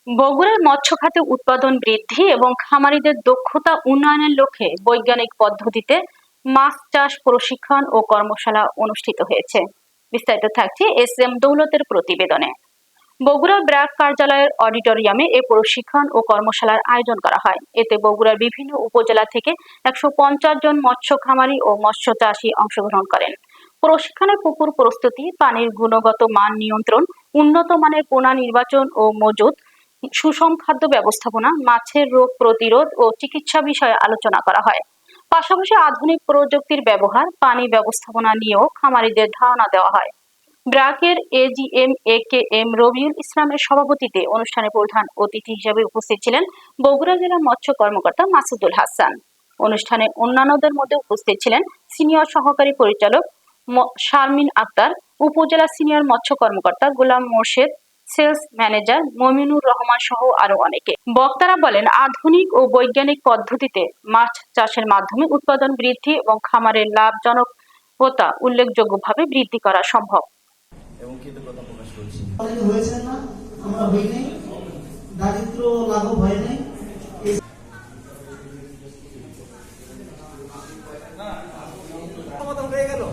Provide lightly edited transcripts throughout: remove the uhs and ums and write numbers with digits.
বগুড়ার মৎস্য খাতে উৎপাদন বৃদ্ধি এবং খামারিদের দক্ষতা উন্নয়নের লক্ষ্যে বৈজ্ঞানিক পদ্ধতিতে মাছ চাষ প্রশিক্ষণ ও কর্মশালা অনুষ্ঠিত হয়েছে। বিস্তারিত থাকছে এস.এম. দৌলতের প্রতিবেদনে। বগুড়া ব্র্যাক কার্যালয়ের অডিটোরিয়ামে এ প্রশিক্ষণ ও কর্মশালার আয়োজন করা হয়। এতে বগুড়ার বিভিন্ন উপজেলা থেকে 150 জন মৎস্য খামারি ও মৎস্য চাষী অংশগ্রহণ করেন। প্রশিক্ষণে পুকুর প্রস্তুতি, পানির গুণগত মান নিয়ন্ত্রণ, উন্নত মানের পোনা নির্বাচন ও মজুত, সুষম খাদ্য ব্যবস্থাপনা, মাছের রোগ প্রতিরোধ ও চিকিৎসা বিষয়ে আলোচনা করা হয়। পাশাপাশি আধুনিক প্রযুক্তির ব্যবহার, পানি ব্যবস্থাপনা নিয়েও খামারিদের ধারণা দেওয়া হয়। ব্র্যাকের এজিএম এ.কে.এম. রবিউল ইসলামের সভাপতিত্বে অনুষ্ঠানে প্রধান অতিথি হিসেবে উপস্থিত ছিলেন বগুড়া জেলা মৎস্য কর্মকর্তা মাসুদুল হাসান। অনুষ্ঠানে অন্যান্যদের মধ্যে উপস্থিত ছিলেন সিনিয়র সহকারী পরিচালক শারমিন আক্তার, উপজেলা সিনিয়র মৎস্য কর্মকর্তা গোলাম মোর্শেদ, সেলস ম্যানেজার মমিনুর রহমান সহ আরো অনেকে। বক্তারা বলেন, আধুনিক ও বৈজ্ঞানিক পদ্ধতিতে মাছ চাষের মাধ্যমে উৎপাদন বৃদ্ধি এবং খামারের লাভজনকতা উল্লেখযোগ্যভাবে বৃদ্ধি করা সম্ভব। এবং কৃতজ্ঞতা প্রকাশ করছি। হয়েছে না, আমরা হই নাই, দারিদ্র লাঘব হয় নাই। সমাধান হয়ে গেল।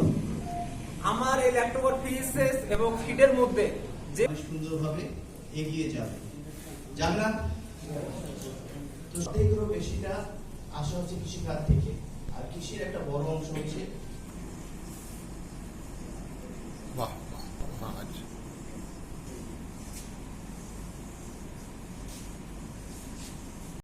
আমার এই ল্যাপটপ পিএসএস এবং ফিডের মধ্যে যে সুন্দরভাবে এগিয়ে যাবে, জানলাম তো সবথেকে বেশিটা আশা হচ্ছে কৃষিখাত থেকে, আর কৃষির একটা বড় অংশ হচ্ছে